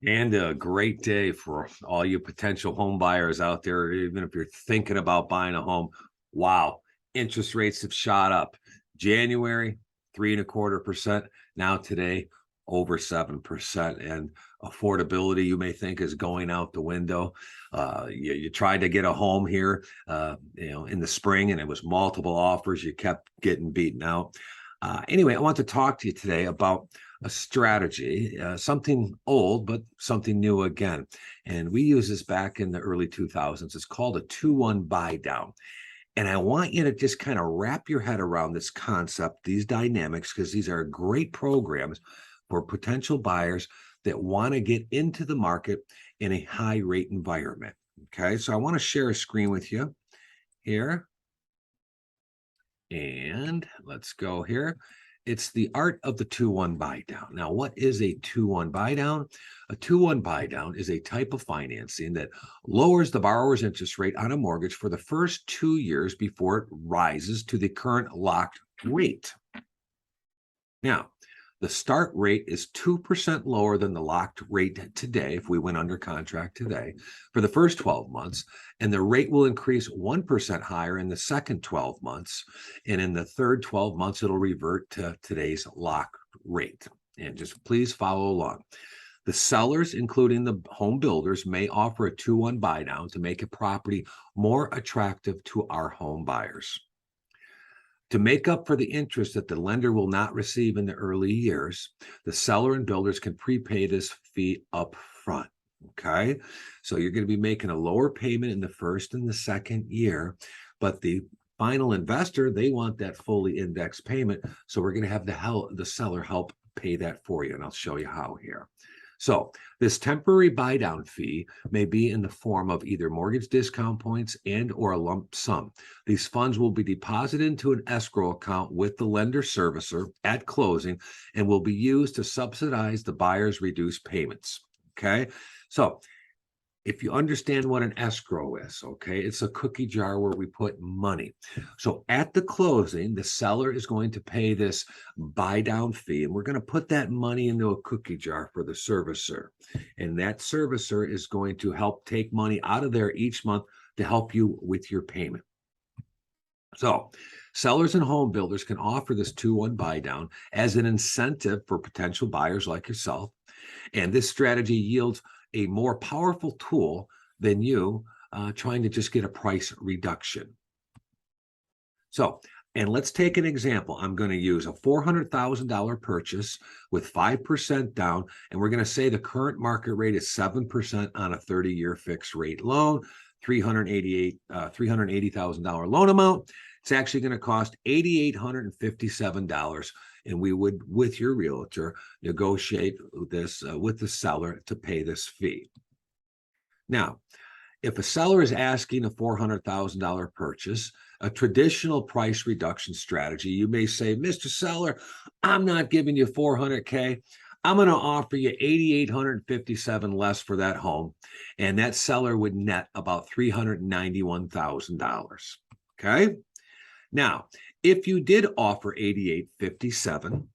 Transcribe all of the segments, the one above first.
And a great day for all you potential home buyers out there, even if you're thinking about buying a home. Wow, interest rates have shot up. January, 3.25%. Now today, over 7%. And affordability, you may think, is going out the window. You tried to get a home here, in the spring, and it was multiple offers. You kept getting beaten out. Anyway, I want to talk to you today about a strategy, something old, but something new again. And we used this back in the early 2000s. It's called a 2-1 buy down. And I want you to just kind of wrap your head around this concept, these dynamics, because these are great programs for potential buyers that want to get into the market in a high rate environment. Okay, so I want to share a screen with you here. And let's go here. It's the art of the 2-1 buy down. Now, what is a 2-1 buy down? A 2-1 buy down is a type of financing that lowers the borrower's interest rate on a mortgage for the first 2 years before it rises to the current locked rate. Now, the start rate is 2% lower than the locked rate today, if we went under contract today, for the first 12 months, and the rate will increase 1% higher in the second 12 months, and in the third 12 months, it'll revert to today's locked rate. And just please follow along. The sellers, including the home builders, may offer a 2-1 buy down to make a property more attractive to our home buyers. To make up for the interest that the lender will not receive in the early years, the seller and builders can prepay this fee up front. Okay, so you're going to be making a lower payment in the first and the second year, but the final investor, they want that fully indexed payment. So we're going to have the seller help pay that for you, and I'll show you how here. So this temporary buy down fee may be in the form of either mortgage discount points and or a lump sum. These funds will be deposited into an escrow account with the lender servicer at closing and will be used to subsidize the buyer's reduced payments. Okay, so if you understand what an escrow is, okay, it's a cookie jar where we put money. So at the closing, the seller is going to pay this buy down fee, and we're going to put that money into a cookie jar for the servicer. And that servicer is going to help take money out of there each month to help you with your payment. So sellers and home builders can offer this 2-1 buy down as an incentive for potential buyers like yourself. And this strategy yields a more powerful tool than you trying to just get a price reduction. So, and let's take an example. I'm going to use a $400,000 purchase with 5% down, and we're going to say the current market rate is 7% on a 30-year fixed rate loan, $380,000 loan amount. It's actually going to cost $8,857. And we would, with your realtor, negotiate this with the seller to pay this fee. Now, if a seller is asking a $400,000 purchase, a traditional price reduction strategy, you may say, Mr. Seller, I'm not giving you $400K. I'm going to offer you $8,857 less for that home. And that seller would net about $391,000. Okay. Now, if you did offer $8,857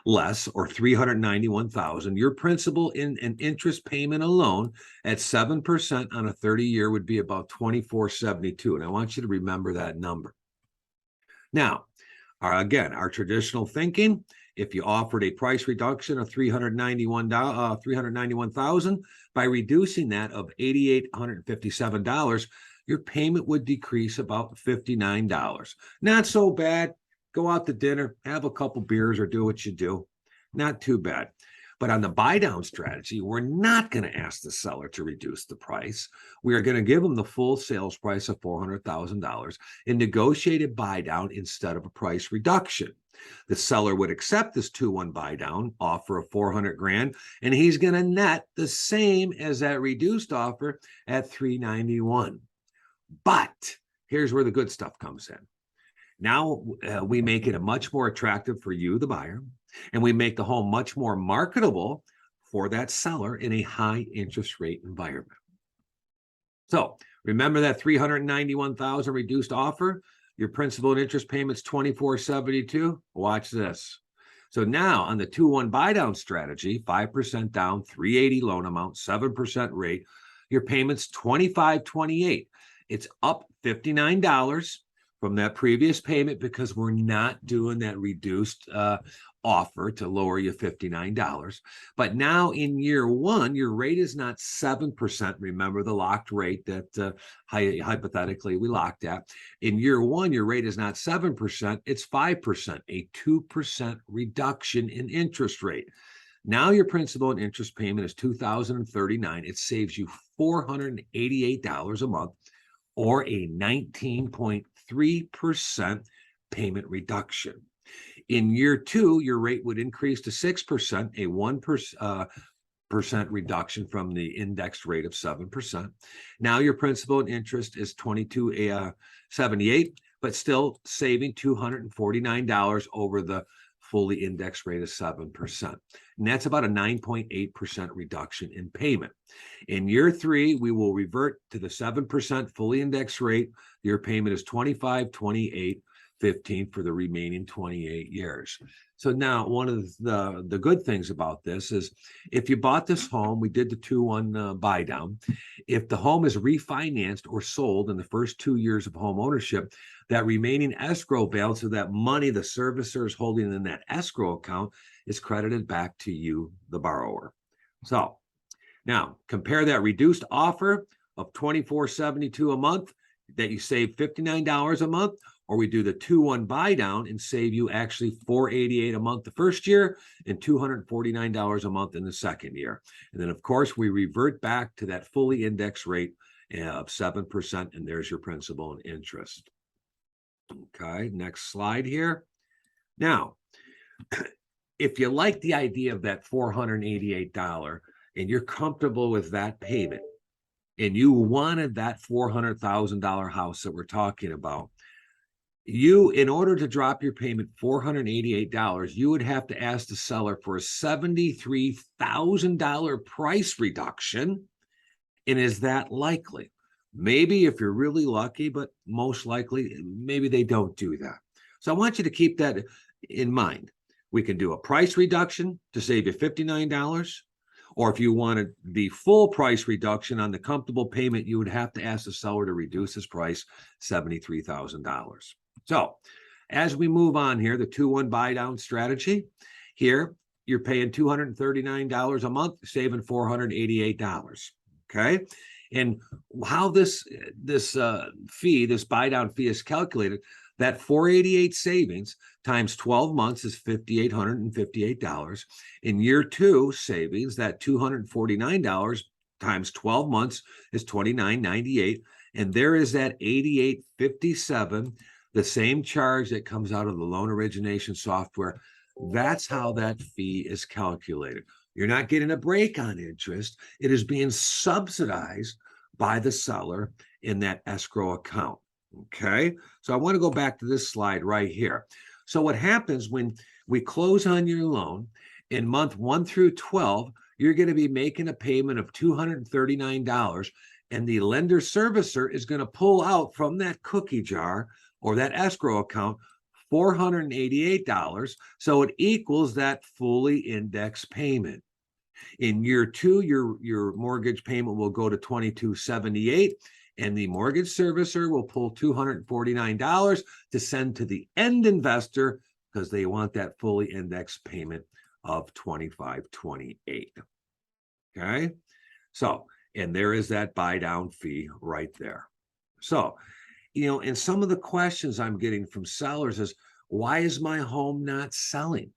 less or $391,000, your principal in an interest payment alone at 7% on a 30-year would be about $2,472. And I want you to remember that number. Now, again, our traditional thinking, if you offered a price reduction of $391,000 by reducing that of $8,857, your payment would decrease about $59. Not so bad. Go out to dinner, have a couple beers, or do what you do. Not too bad. But on the buy down strategy, we're not going to ask the seller to reduce the price. We are going to give them the full sales price of $400,000 and negotiate a buy down instead of a price reduction. The seller would accept this 2-1 buy down offer of $400,000, and he's going to net the same as that reduced offer at $391. But here's where the good stuff comes in. Now we make it a much more attractive for you, the buyer, and we make the home much more marketable for that seller in a high interest rate environment. So remember that $391,000 reduced offer? Your principal and interest payments $2,472. Watch this. So now on the 2-1 buy down strategy, 5% down, 380 loan amount, 7% rate, your payment's $25.28. It's up $59 from that previous payment because we're not doing that reduced offer to lower you $59. But now in year one, your rate is not 7%. Remember the locked rate that hypothetically we locked at. In year one, your rate is not 7%, it's 5%, a 2% reduction in interest rate. Now your principal and interest payment is $2,039. It saves you $488 a month, or a 19.3% payment reduction. In year two, your rate would increase to 6%, a 1% reduction from the indexed rate of 7%. Now your principal and interest is $22.78, but still saving $249 over the fully indexed rate of 7%. And that's about a 9.8% reduction in payment. In year three, we will revert to the 7% fully indexed rate. Your payment is $25.28.15 for the remaining 28 years. So now one of the good things about this is if you bought this home, we did the 2-1 buy down. If the home is refinanced or sold in the first 2 years of home ownership, that remaining escrow balance of that money the servicer is holding in that escrow account is credited back to you, the borrower. So now compare that reduced offer of $24.72 a month that you save $59 a month, or we do the 2-1 buy down and save you actually $488 a month the first year and $249 a month in the second year. And then of course we revert back to that fully indexed rate of 7%, and there's your principal and interest. Okay, next slide here. Now, if you like the idea of that $488 and you're comfortable with that payment, and you wanted that $400,000 house that we're talking about, you, in order to drop your payment $488, you would have to ask the seller for a $73,000 price reduction. And is that likely? Maybe if you're really lucky, but most likely, maybe they don't do that. So I want you to keep that in mind. We can do a price reduction to save you $59. Or if you wanted the full price reduction on the comfortable payment, you would have to ask the seller to reduce his price $73,000. So as we move on here, the 2-1 buy down strategy, here you're paying $239 a month, saving $488. Okay. And how this buy down fee is calculated, that $488 savings times 12 months is $5,858. In year two savings, that $249 times 12 months is $2,998. And there is that $88.57, the same charge that comes out of the loan origination software. That's how that fee is calculated. You're not getting a break on interest. It is being subsidized by the seller in that escrow account. Okay, so I want to go back to this slide right here. So what happens when we close on your loan in month 1 through 12, you're going to be making a payment of $239, and the lender servicer is going to pull out from that cookie jar or that escrow account $488. So it equals that fully indexed payment. In year two, your mortgage payment will go to $22.78, and the mortgage servicer will pull $249 to send to the end investor because they want that fully indexed payment of $25.28. Okay, so, and there is that buy down fee right there. So, and some of the questions I'm getting from sellers is, why is my home not selling?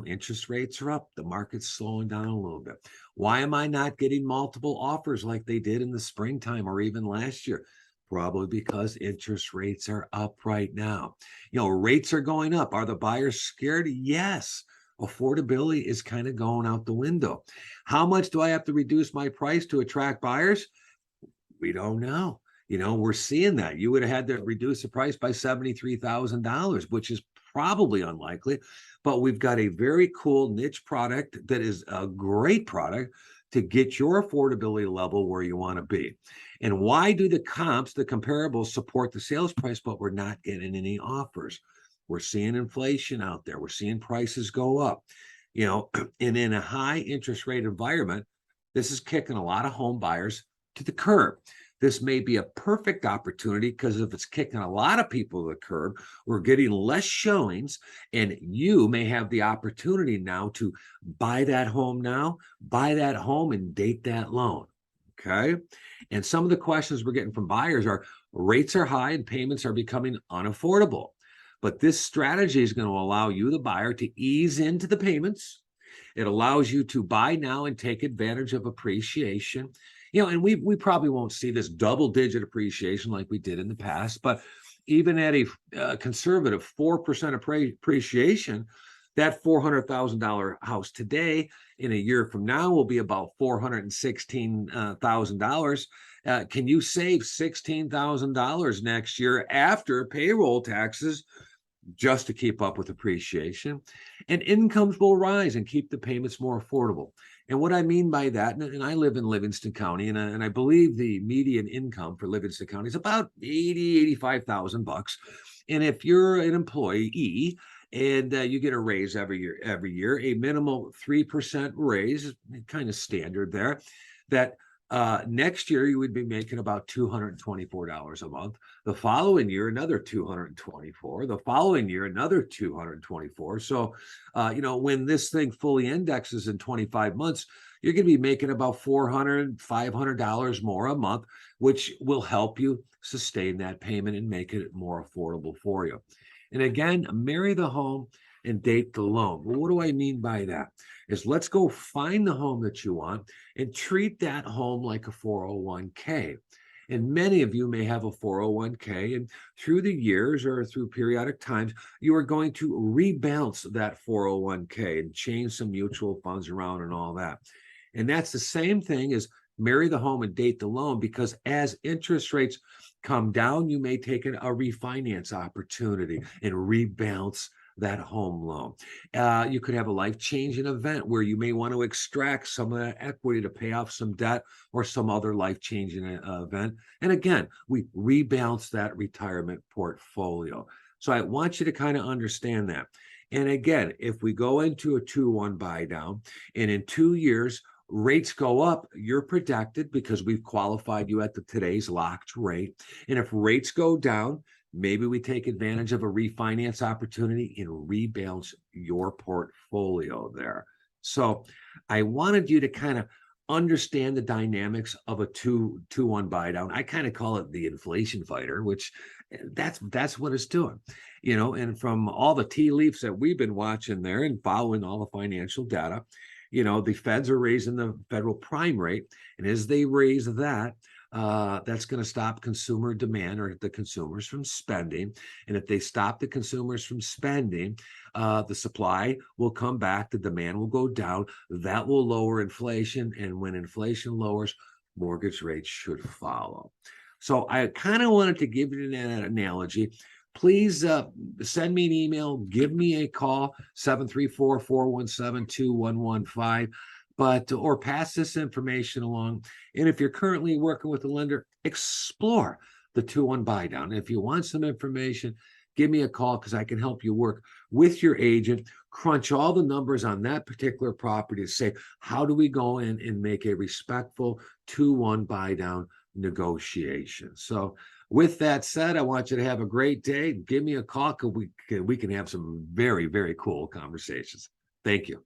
Interest rates are up. The market's slowing down a little bit. Why am I not getting multiple offers like they did in the springtime or even last year? Probably because interest rates are up right now. Rates are going up. Are the buyers scared? Yes. Affordability is kind of going out the window. How much do I have to reduce my price to attract buyers? We don't know. We're seeing that. You would have had to reduce the price by $73,000, which is probably unlikely, but we've got a very cool niche product that is a great product to get your affordability level where you want to be. And why do the comps, the comparables, support the sales price, but we're not getting any offers? We're seeing inflation out there. We're seeing prices go up, and in a high interest rate environment, this is kicking a lot of home buyers to the curb. This may be a perfect opportunity because if it's kicking a lot of people to the curb, we're getting less showings, and you may have the opportunity now to buy that home now, buy that home and date that loan. Okay. And some of the questions we're getting from buyers are rates are high and payments are becoming unaffordable. But this strategy is going to allow you, the buyer, to ease into the payments. It allows you to buy now and take advantage of appreciation. And we probably won't see this double-digit appreciation like we did in the past, but even at a conservative 4% appreciation, that $400,000 house today, in a year from now, will be about $416,000. Can you save $16,000 next year after payroll taxes just to keep up with appreciation? And incomes will rise and keep the payments more affordable. And what I mean by that, and I live in Livingston County, and I believe the median income for Livingston County is about $85,000. And if you're an employee and you get a raise every year, a minimal 3% raise, kind of standard there, that next year you would be making about $224 a month. The following year, another $224. The following year, another $224. So, when this thing fully indexes in 25 months, you're going to be making about $400, $500 more a month, which will help you sustain that payment and make it more affordable for you. And again, marry the home and date the loan. Well, what do I mean by that? Is let's go find the home that you want and treat that home like a 401k. And many of you may have a 401k, and through the years or through periodic times, you are going to rebalance that 401k and change some mutual funds around and all that. And that's the same thing as marry the home and date the loan, because as interest rates come down, you may take a refinance opportunity and rebalance that home loan. You could have a life-changing event where you may want to extract some of that equity to pay off some debt or some other life-changing event. And again, we rebalance that retirement portfolio. So I want you to kind of understand that. And again, if we go into a 2-1 buy down and in 2 years, rates go up, you're protected because we've qualified you at today's locked rate. And if rates go down, maybe we take advantage of a refinance opportunity and rebalance your portfolio there. So I wanted you to kind of understand the dynamics of a 2-1 buy down. I kind of call it the inflation fighter, which that's what it's doing. And from all the tea leaves that we've been watching there and following all the financial data, the feds are raising the federal prime rate. And as they raise that, that's going to stop consumer demand or the consumers from spending. And if they stop the consumers from spending, the supply will come back, the demand will go down. That will lower inflation. And when inflation lowers, mortgage rates should follow. So I kind of wanted to give you an analogy. Please send me an email, give me a call, 734-417-2115, or pass this information along. And if you're currently working with a lender, explore the 2-1 buy down. If you want some information, give me a call because I can help you work with your agent, crunch all the numbers on that particular property to say, how do we go in and make a respectful 2-1 buy down negotiation? So with that said, I want you to have a great day. Give me a call because we can have some very, very cool conversations. Thank you.